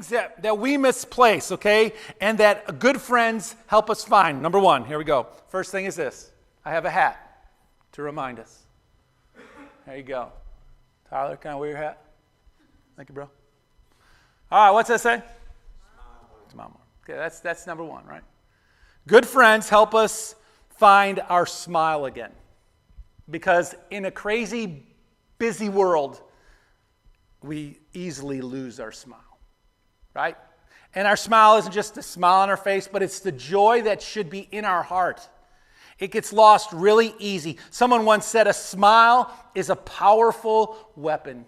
things that we misplace, okay, and that good friends help us find. Number one, here we go. First thing is this. I have a hat to remind us. There you go. Tyler, can I wear your hat? Thank you, bro. All right, what's that say? Smile more. Okay, that's number one, right? Good friends help us find our smile again. Because in a crazy, busy world, we easily lose our smile, right? And our smile isn't just a smile on our face, but it's the joy that should be in our heart. It gets lost really easy. Someone once said, a smile is a powerful weapon.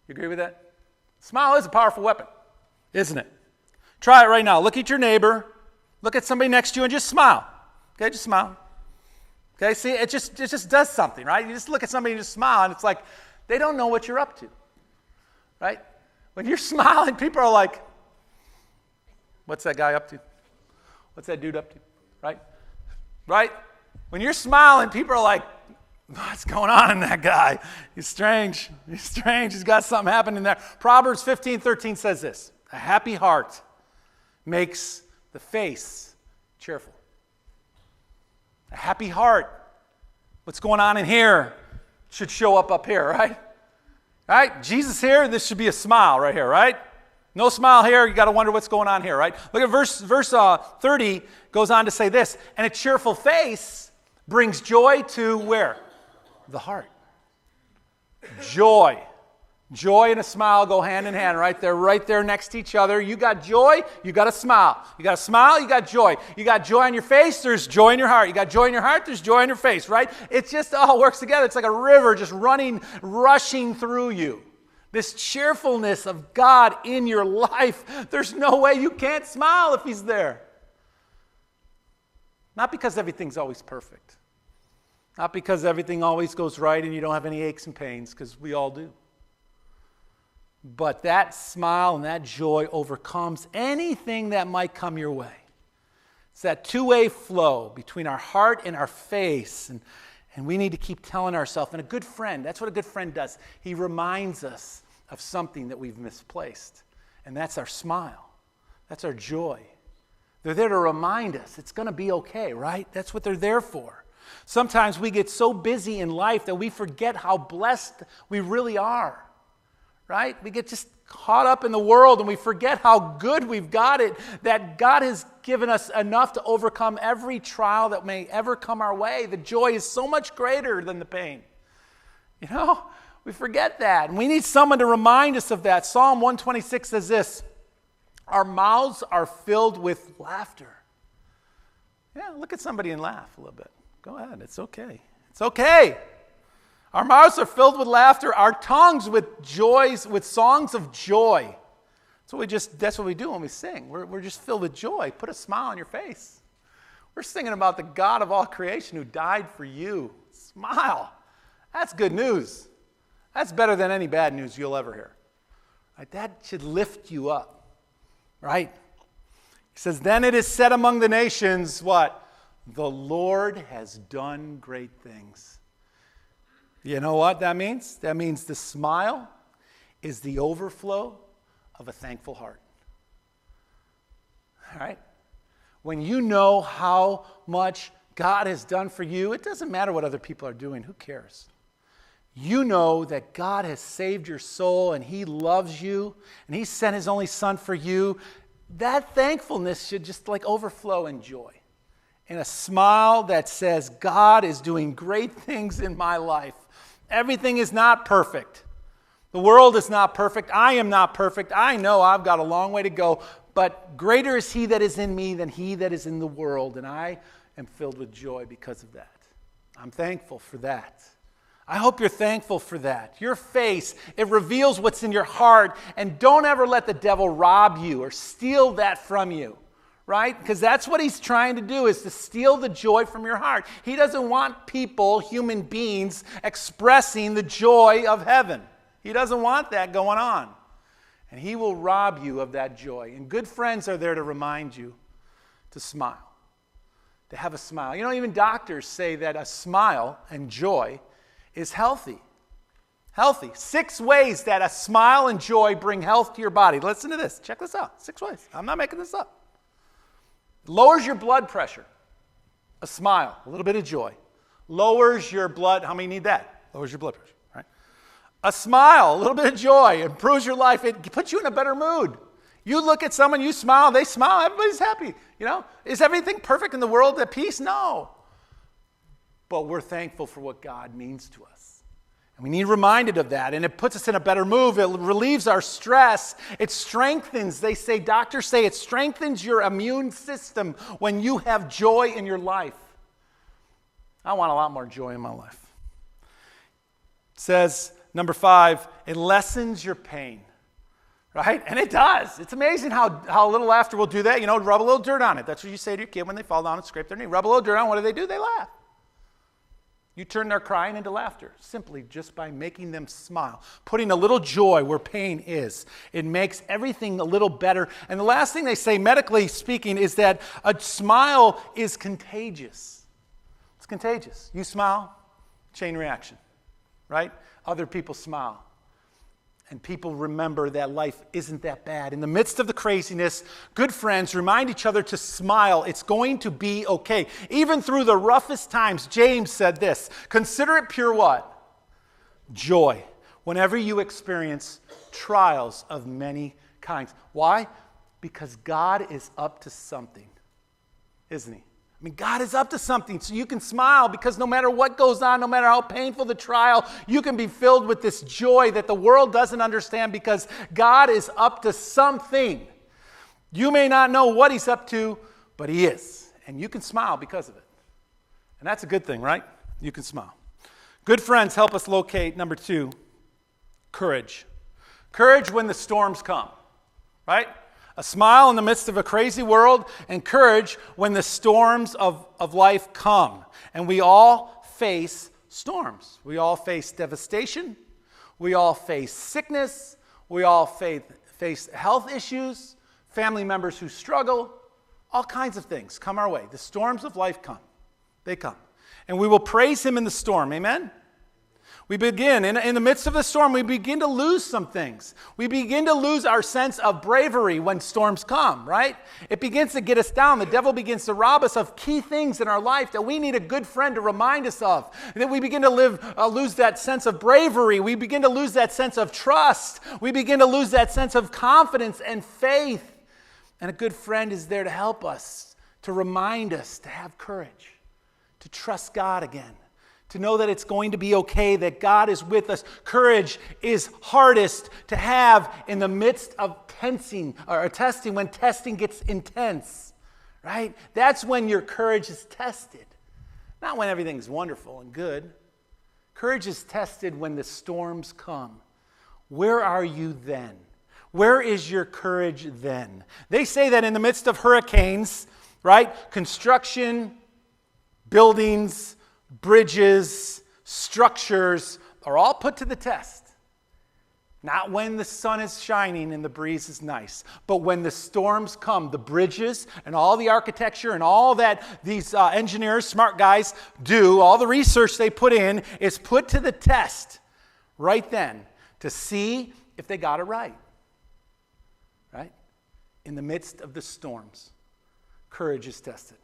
You agree with that? Smile is a powerful weapon, isn't it? Try it right now. Look at your neighbor. Look at somebody next to you and just smile. Okay, just smile. Okay, see, it just does something, right? You just look at somebody and just smile, and it's like they don't know what you're up to, right? When you're smiling, people are like, what's that guy up to? What's that dude up to, right? Right? When you're smiling, people are like, what's going on in that guy? He's strange. He's strange. He's got something happening there. Proverbs 15:13 says this, a happy heart makes the face cheerful. A happy heart. What's going on in here should show up here, right? Right? Jesus here, this should be a smile right here, right? No smile here, you got to wonder what's going on here, right? Look at verse 30 goes on to say this, and a cheerful face brings joy to where? The heart. Joy. Joy and a smile go hand in hand, right? They're right there next to each other. You got joy, you got a smile. You got a smile, you got joy. You got joy on your face, there's joy in your heart. You got joy in your heart, there's joy in your face, right? It just all works together. It's like a river just rushing through you. This cheerfulness of God in your life, there's no way you can't smile if He's there. Not because everything's always perfect. Not because everything always goes right and you don't have any aches and pains, because we all do. But that smile and that joy overcomes anything that might come your way. It's that two-way flow between our heart and our face. And we need to keep telling ourselves, and a good friend, that's what a good friend does. He reminds us of something that we've misplaced. And that's our smile. That's our joy. They're there to remind us it's going to be okay, right? That's what they're there for. Sometimes we get so busy in life that we forget how blessed we really are. Right? We get just caught up in the world and we forget how good we've got it, that God has given us enough to overcome every trial that may ever come our way. The joy is so much greater than the pain. You know, we forget that. And we need someone to remind us of that. Psalm 126 says this, our mouths are filled with laughter. Yeah, look at somebody and laugh a little bit. Go ahead, it's okay. It's okay. Our mouths are filled with laughter, our tongues with songs of joy. That's what we do when we sing. We're just filled with joy. Put a smile on your face. We're singing about the God of all creation who died for you. Smile. That's good news. That's better than any bad news you'll ever hear. Right? That should lift you up. Right? He says, then it is said among the nations, what? The Lord has done great things. You know what that means? That means the smile is the overflow of a thankful heart. All right? When you know how much God has done for you, it doesn't matter what other people are doing. Who cares? You know that God has saved your soul and He loves you and He sent His only Son for you. That thankfulness should just like overflow in joy. And a smile that says, God is doing great things in my life. Everything is not perfect. The world is not perfect. I am not perfect. I know I've got a long way to go. But greater is He that is in me than he that is in the world. And I am filled with joy because of that. I'm thankful for that. I hope you're thankful for that. Your face, it reveals what's in your heart. And don't ever let the devil rob you or steal that from you. Right? Because that's what he's trying to do, is to steal the joy from your heart. He doesn't want people, human beings, expressing the joy of heaven. He doesn't want that going on. And he will rob you of that joy. And good friends are there to remind you to smile, to have a smile. You know, even doctors say that a smile and joy is healthy. Healthy. 6 ways that a smile and joy bring health to your body. Listen to this. Check this out. 6 ways. I'm not making this up. Lowers your blood pressure. A smile, a little bit of joy. Lowers your blood. How many need that? Lowers your blood pressure, right? A smile, a little bit of joy, improves your life. It puts you in a better mood. You look at someone, you smile, they smile, everybody's happy. Is everything perfect in the world at peace? No. But we're thankful for what God means to us. And we need reminded of that, and it puts us in a better mood. It relieves our stress. It strengthens, doctors say it strengthens your immune system when you have joy in your life. I want a lot more joy in my life. It says, number 5, it lessens your pain. Right? And it does. It's amazing how a little laughter will do that. Rub a little dirt on it. That's what you say to your kid when they fall down and scrape their knee. Rub a little dirt on. What do? They laugh. You turn their crying into laughter simply just by making them smile. Putting a little joy where pain is. It makes everything a little better. And the last thing they say, medically speaking, is that a smile is contagious. It's contagious. You smile, chain reaction. Right? Other people smile. And people remember that life isn't that bad. In the midst of the craziness, good friends remind each other to smile. It's going to be okay. Even through the roughest times, James said this, consider it pure what? Joy. Whenever you experience trials of many kinds. Why? Because God is up to something, isn't he? God is up to something, so you can smile because no matter what goes on, no matter how painful the trial, you can be filled with this joy that the world doesn't understand because God is up to something. You may not know what he's up to, but he is, and you can smile because of it. And that's a good thing, right? You can smile. Good friends help us locate, number 2, courage. Courage when the storms come, right? A smile in the midst of a crazy world, and courage when the storms of life come. And we all face storms. We all face devastation. We all face sickness. We all face health issues, family members who struggle. All kinds of things come our way. The storms of life come. They come. And we will praise him in the storm. Amen? We begin, in the midst of the storm, we begin to lose some things. We begin to lose our sense of bravery when storms come, right? It begins to get us down. The devil begins to rob us of key things in our life that we need a good friend to remind us of. And that we begin to lose that sense of bravery. We begin to lose that sense of trust. We begin to lose that sense of confidence and faith. And a good friend is there to help us, to remind us to have courage, to trust God again. To know that it's going to be okay, that God is with us. Courage is hardest to have in the midst of testing, when testing gets intense, right? That's when your courage is tested, not when everything's wonderful and good. Courage is tested when the storms come. Where are you then? Where is your courage then? They say that in the midst of hurricanes, right? Construction, buildings, bridges, structures are all put to the test. Not when the sun is shining and the breeze is nice, but when the storms come, the bridges and all the architecture and all that these engineers, smart guys do, all the research they put in is put to the test right then to see if they got it right. Right? In the midst of the storms, courage is tested.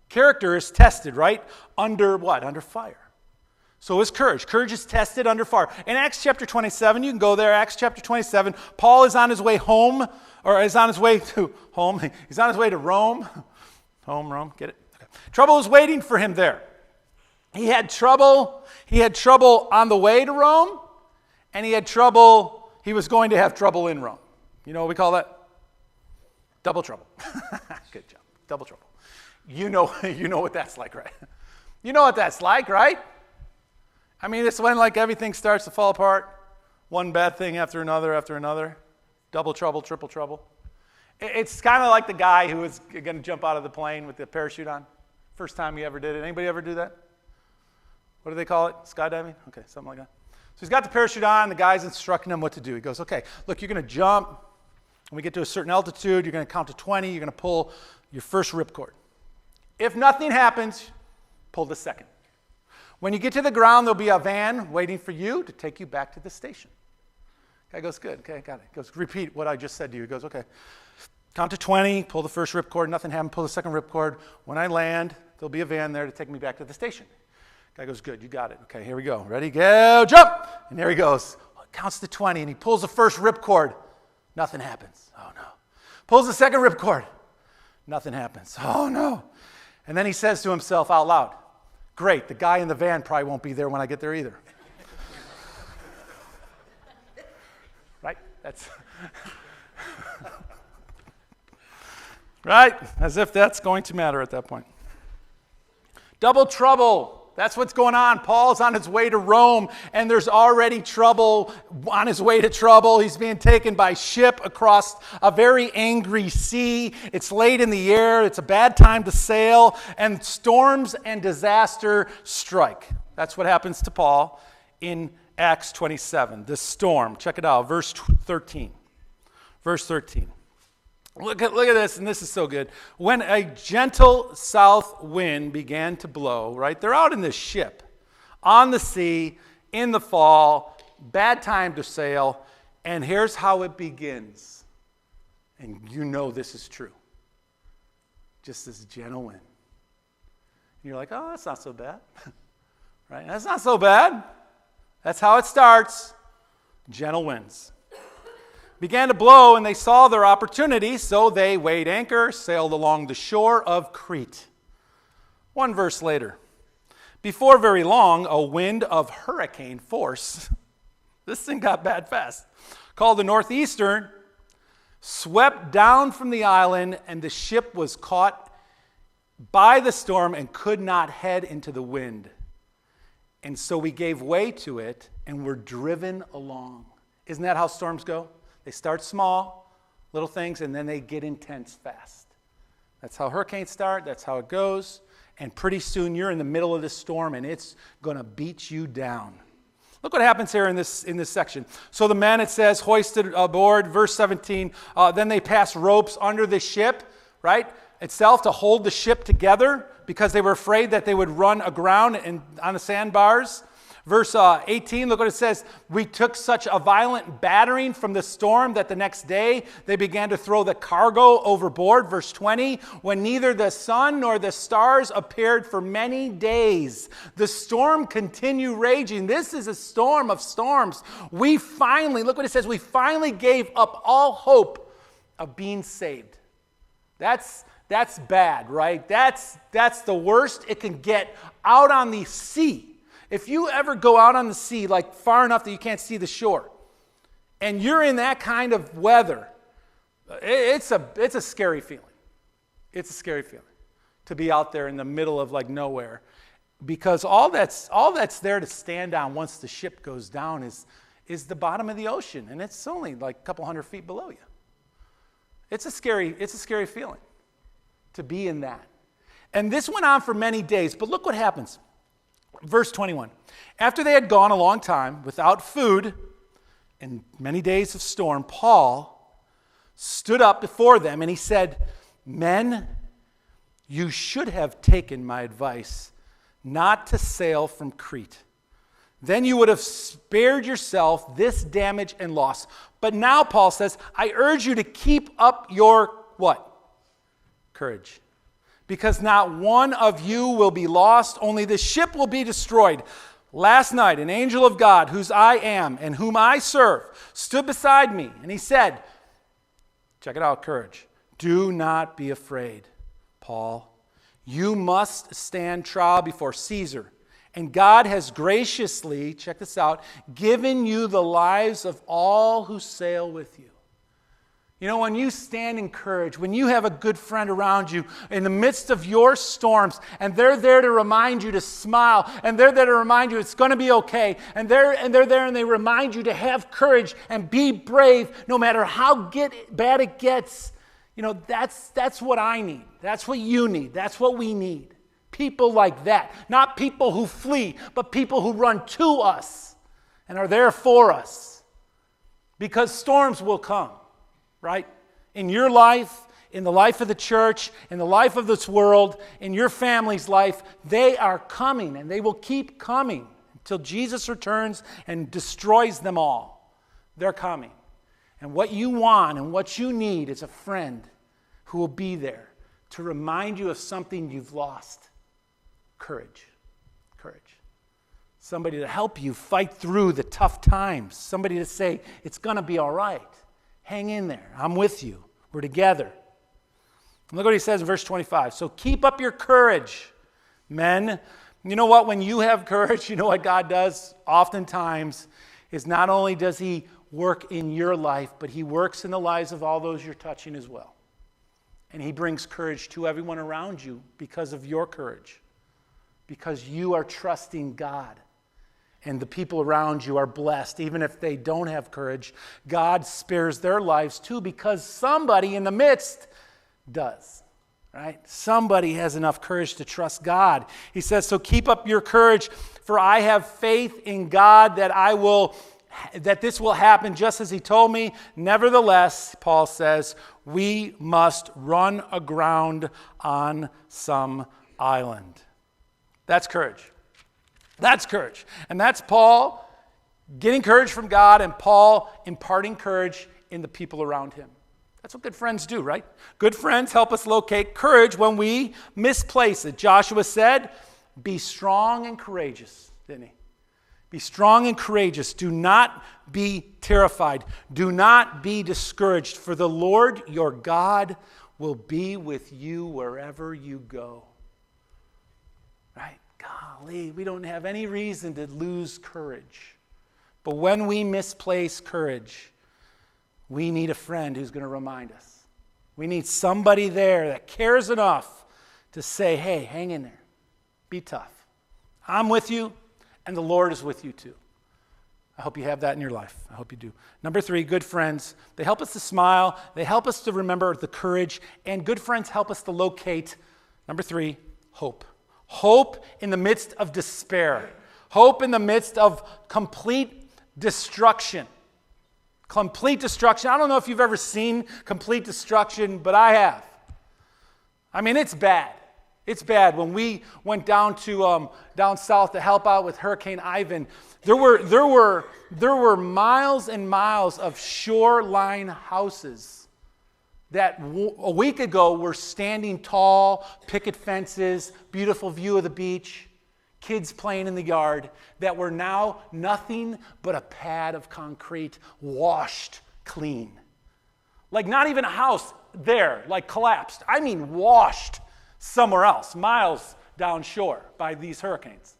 Character is tested, right? Under what? Under fire. So is courage. Courage is tested under fire. In Acts chapter 27, you can go there, Acts chapter 27, Paul is on his way home, or is on his way to home. He's on his way to Rome. Home, Rome, get it? Okay. Trouble was waiting for him there. He had trouble on the way to Rome, and he was going to have trouble in Rome. You know what we call that? Double trouble. Good job. Double trouble. You know what that's like, right? You know what that's like, right? It's when everything starts to fall apart. One bad thing after another. Double trouble, triple trouble. It's kind of like the guy who was going to jump out of the plane with the parachute on. First time he ever did it. Anybody ever do that? What do they call it? Skydiving? Okay, something like that. So he's got the parachute on. The guy's instructing him what to do. He goes, okay, look, you're going to jump. When we get to a certain altitude, you're going to count to 20. You're going to pull your first ripcord. If nothing happens, pull the second. When you get to the ground, there'll be a van waiting for you to take you back to the station. Guy goes, good, okay, got it. He goes, repeat what I just said to you. He goes, okay. Count to 20, pull the first ripcord, nothing happened, pull the second ripcord. When I land, there'll be a van there to take me back to the station. Guy goes, good, you got it. Okay, here we go. Ready, go, jump! And there he goes. Counts to 20, and he pulls the first ripcord. Nothing happens. Oh, no. Pulls the second ripcord. Nothing happens. Oh, no. And then he says to himself out loud, great, the guy in the van probably won't be there when I get there either. Right? That's... Right? As if that's going to matter at that point. Double trouble. That's what's going on. Paul's on his way to Rome, and there's already trouble on his way to trouble. He's being taken by ship across a very angry sea. It's late in the year. It's a bad time to sail, and storms and disaster strike. That's what happens to Paul in Acts 27. The storm. Check it out. Verse 13. Verse 13. Look at this, and this is so good. When a gentle south wind began to blow, right? They're out in this ship, on the sea, in the fall, bad time to sail, and here's how it begins. And you know this is true. Just this gentle wind. And you're like, oh, that's not so bad. Right? That's not so bad. That's how it starts. Gentle winds. Began to blow, and they saw their opportunity, so they weighed anchor, sailed along the shore of Crete. One verse later, before very long, a wind of hurricane force, this thing got bad fast, called the northeastern, swept down from the island, and the ship was caught by the storm and could not head into the wind. And so we gave way to it and were driven along. Isn't that how storms go? They start small, little things, and then they get intense fast. That's how hurricanes start. That's how it goes. And pretty soon you're in the middle of this storm, and it's going to beat you down. Look what happens here in this section. So the men, it says, hoisted aboard. Verse 17, then they passed ropes under the ship, right, itself to hold the ship together because they were afraid that they would run aground on the sandbars. Verse 18, look what it says. We took such a violent battering from the storm that the next day they began to throw the cargo overboard. Verse 20, when neither the sun nor the stars appeared for many days, the storm continued raging. This is a storm of storms. We finally, look what it says, we finally gave up all hope of being saved. That's bad, right? That's the worst it can get out on the sea. If you ever go out on the sea, like far enough that you can't see the shore, and you're in that kind of weather, it's a scary feeling. It's a scary feeling to be out there in the middle of like nowhere, because all that's there to stand on once the ship goes down is the bottom of the ocean, and it's only like a couple hundred feet below you. It's a scary feeling to be in that. And this went on for many days, but look what happens. Verse 21, after they had gone a long time without food and many days of storm, Paul stood up before them and he said, men, you should have taken my advice not to sail from Crete. Then you would have spared yourself this damage and loss. But now, Paul says, I urge you to keep up your what? Courage. Because not one of you will be lost, only the ship will be destroyed. Last night, an angel of God, whose I am and whom I serve, stood beside me, and he said, check it out, courage. Do not be afraid, Paul. You must stand trial before Caesar. And God has graciously, check this out, given you the lives of all who sail with you. You know, when you stand in courage, when you have a good friend around you in the midst of your storms, and they're there to remind you to smile, and they're there to remind you it's going to be okay, and they're there and they remind you to have courage and be brave no matter how bad it gets, you know, that's what I need. That's what you need. That's what we need. People like that. Not people who flee, but people who run to us and are there for us. Because storms will come. Right? In your life, in the life of the church, in the life of this world, in your family's life, they are coming, and they will keep coming until Jesus returns and destroys them all. They're coming. And what you want and what you need is a friend who will be there to remind you of something you've lost. Courage. Courage. Somebody to help you fight through the tough times. Somebody to say, it's going to be all right. Hang in there. I'm with you. We're together. And look what he says in verse 25. So keep up your courage, men. You know what? When you have courage, you know what God does oftentimes is not only does he work in your life, but he works in the lives of all those you're touching as well. And he brings courage to everyone around you because of your courage. Because you are trusting God. And the people around you are blessed. Even if they don't have courage, God spares their lives too because somebody in the midst does. Right? Somebody has enough courage to trust God. He says, so keep up your courage, for I have faith in God that this will happen just as he told me. Nevertheless, Paul says, we must run aground on some island. That's courage. That's courage. And that's Paul getting courage from God and Paul imparting courage in the people around him. That's what good friends do, right? Good friends help us locate courage when we misplace it. Joshua said, be strong and courageous, didn't he? Be strong and courageous. Do not be terrified. Do not be discouraged, for the Lord your God will be with you wherever you go. Right? Golly, we don't have any reason to lose courage. But when we misplace courage, we need a friend who's going to remind us. We need somebody there that cares enough to say, hey, hang in there. Be tough. I'm with you, and the Lord is with you too. I hope you have that in your life. I hope you do. Number 3, good friends. They help us to smile. They help us to remember the courage. And good friends help us to locate, number 3, hope. Hope in the midst of despair. Hope in the midst of complete destruction. Complete destruction. I don't know if you've ever seen complete destruction, but I have. I mean, it's bad. It's bad. When we went down south to help out with Hurricane Ivan, there were miles and miles of shoreline houses that a week ago were standing tall, picket fences, beautiful view of the beach, kids playing in the yard, that were now nothing but a pad of concrete washed clean. Like not even a house there, like collapsed. I mean washed somewhere else, miles downshore by these hurricanes.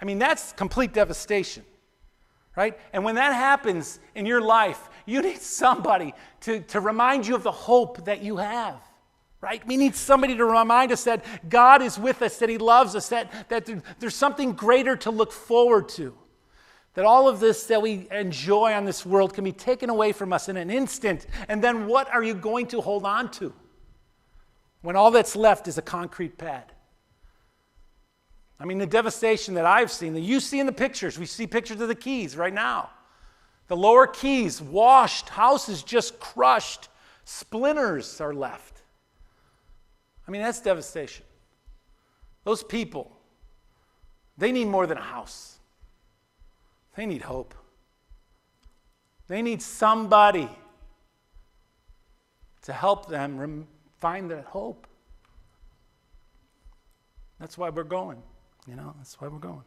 I mean, that's complete devastation, right? And when that happens in your life, you need somebody to remind you of the hope that you have, right? We need somebody to remind us that God is with us, that he loves us, that there's something greater to look forward to, that all of this that we enjoy on this world can be taken away from us in an instant. And then what are you going to hold on to when all that's left is a concrete pad? I mean, the devastation that I've seen, that you see in the pictures, we see pictures of the Keys right now. The lower Keys, washed, houses just crushed, splinters are left. I mean, that's devastation. Those people, they need more than a house. They need hope. They need somebody to help them find that hope. That's why we're going. That's why we're going.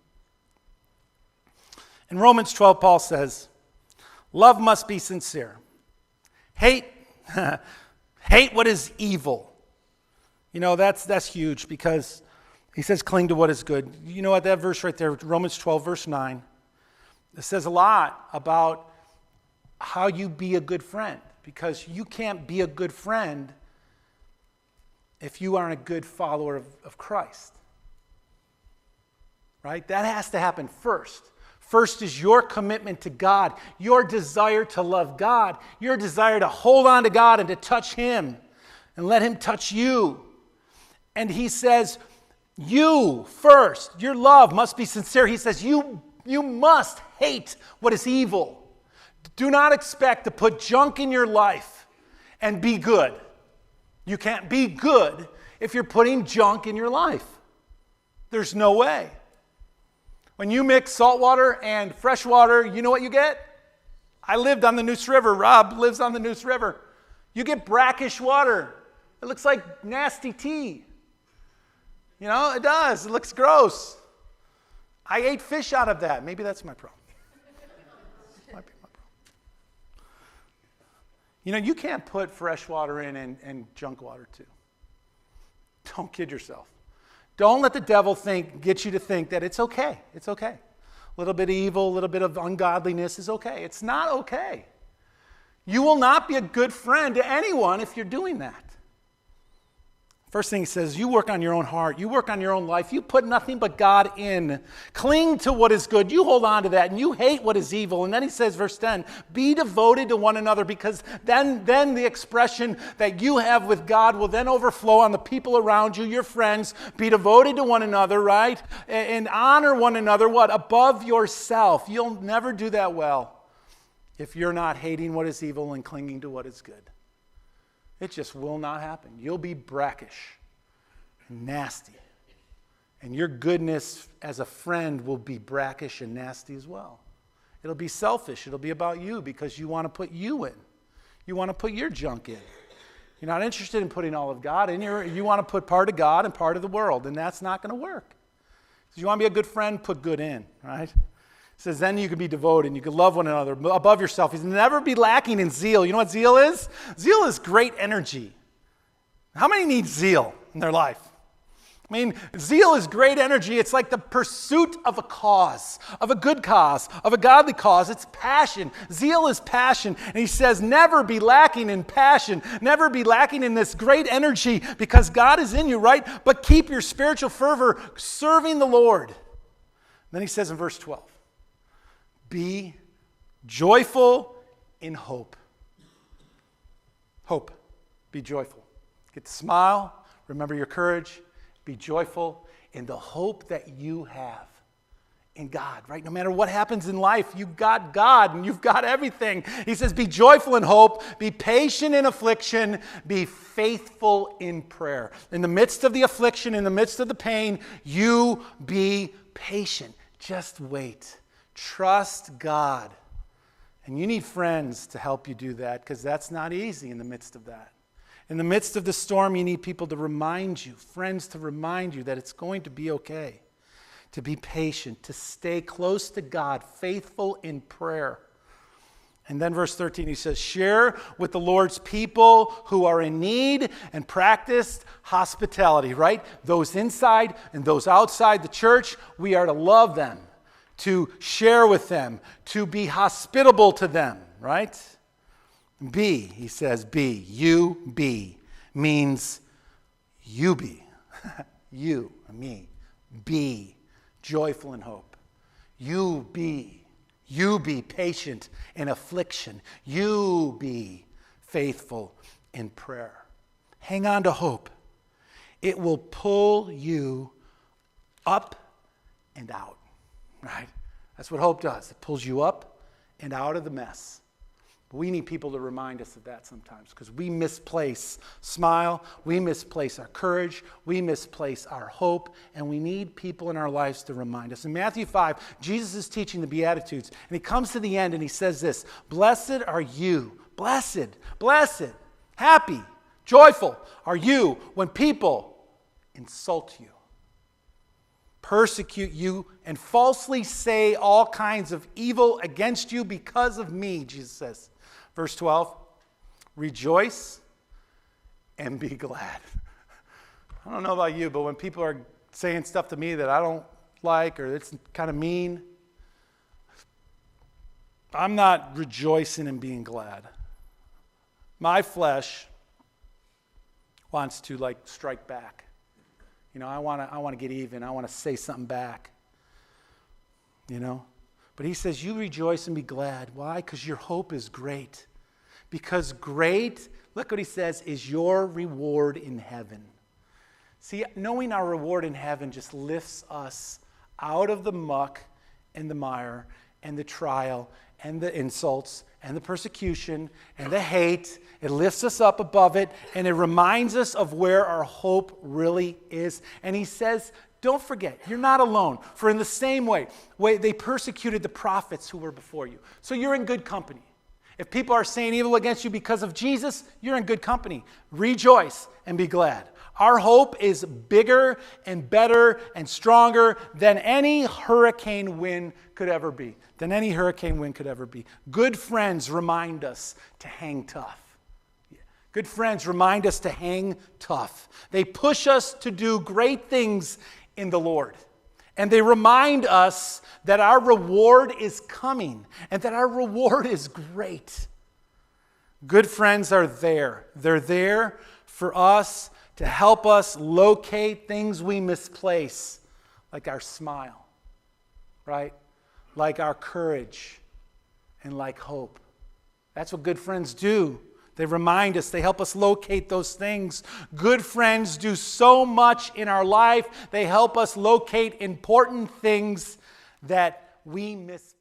In Romans 12, Paul says, love must be sincere. Hate what is evil. That's huge because he says cling to what is good. You know what, that verse right there, Romans 12, verse 9, it says a lot about how you be a good friend, because you can't be a good friend if you aren't a good follower of Christ. Right? That has to happen first. First is your commitment to God, your desire to love God, your desire to hold on to God and to touch him and let him touch you. And he says, you first, your love must be sincere. He says, you must hate what is evil. Do not expect to put junk in your life and be good. You can't be good if you're putting junk in your life. There's no way. When you mix salt water and fresh water, you know what you get? I lived on the Neuse River. Rob lives on the Neuse River. You get brackish water. It looks like nasty tea. You know, it does. It looks gross. I ate fish out of that. Maybe that's my problem. Might be my problem. You know, you can't put fresh water in and junk water too. Don't kid yourself. Don't let the devil get you to think that it's okay. It's okay. A little bit of evil, a little bit of ungodliness is okay. It's not okay. You will not be a good friend to anyone if you're doing that. First thing he says, you work on your own heart. You work on your own life. You put nothing but God in. Cling to what is good. You hold on to that, and you hate what is evil. And then he says, verse 10, be devoted to one another, because then the expression that you have with God will then overflow on the people around you, your friends. Be devoted to one another, right? And honor one another, what? Above yourself. You'll never do that well if you're not hating what is evil and clinging to what is good. It just will not happen. You'll be brackish and nasty. And your goodness as a friend will be brackish and nasty as well. It'll be selfish. It'll be about you because you want to put you in. You want to put your junk in. You're not interested in putting all of God in. You want to put part of God and part of the world, and that's not going to work. So you want to be a good friend, put good in, right? It says, then you can be devoted, and you can love one another above yourself. He says, never be lacking in zeal. You know what zeal is? Zeal is great energy. How many need zeal in their life? I mean, zeal is great energy. It's like the pursuit of a cause, of a good cause, of a godly cause. It's passion. Zeal is passion. And he says, never be lacking in passion. Never be lacking in this great energy because God is in you, right? But keep your spiritual fervor serving the Lord. Then he says in verse 12, be joyful in hope. Hope. Be joyful. Get to smile. Remember your courage. Be joyful in the hope that you have in God, right? No matter what happens in life, you've got God and you've got everything. He says, be joyful in hope. Be patient in affliction. Be faithful in prayer. In the midst of the affliction, in the midst of the pain, you be patient. Just wait. Trust God. And you need friends to help you do that because that's not easy in the midst of that. In the midst of the storm, you need people to remind you, friends to remind you that it's going to be okay. To be patient, to stay close to God, faithful in prayer. And then verse 13, he says, share with the Lord's people who are in need and practice hospitality, right? Those inside and those outside the church, we are to love them, to share with them, to be hospitable to them, right? Be, he says, be. You be means you be. You, me. Be joyful in hope. You be patient in affliction. You be faithful in prayer. Hang on to hope. It will pull you up and out. Right? That's what hope does. It pulls you up and out of the mess. But we need people to remind us of that sometimes because we misplace smile, we misplace our courage, we misplace our hope, and we need people in our lives to remind us. In Matthew 5, Jesus is teaching the Beatitudes, and he comes to the end and he says this, blessed are you, blessed, happy, joyful are you when people insult you, persecute you, and falsely say all kinds of evil against you because of me, Jesus says. Verse 12, rejoice and be glad. I don't know about you, but when people are saying stuff to me that I don't like or it's kind of mean, I'm not rejoicing and being glad. My flesh wants to strike back. You know, I want to get even. I want to say something back. You know? But he says, you rejoice and be glad. Why? Because your hope is great. Because great, look what he says, is your reward in heaven. See, knowing our reward in heaven just lifts us out of the muck and the mire and the trial and the insults and the persecution and the hate. It lifts us up above it, and it reminds us of where our hope really is. And he says, don't forget, you're not alone. For in the same way they persecuted the prophets who were before you. So you're in good company. If people are saying evil against you because of Jesus, you're in good company. Rejoice and be glad. Our hope is bigger and better and stronger than any hurricane wind could ever be. Good friends remind us to hang tough. Good friends remind us to hang tough. They push us to do great things in the Lord. And they remind us that our reward is coming and that our reward is great. Good friends are there. They're there for us to help us locate things we misplace, like our smile, right? Like our courage and like hope. That's what good friends do. They remind us, they help us locate those things. Good friends do so much in our life. They help us locate important things that we misplace.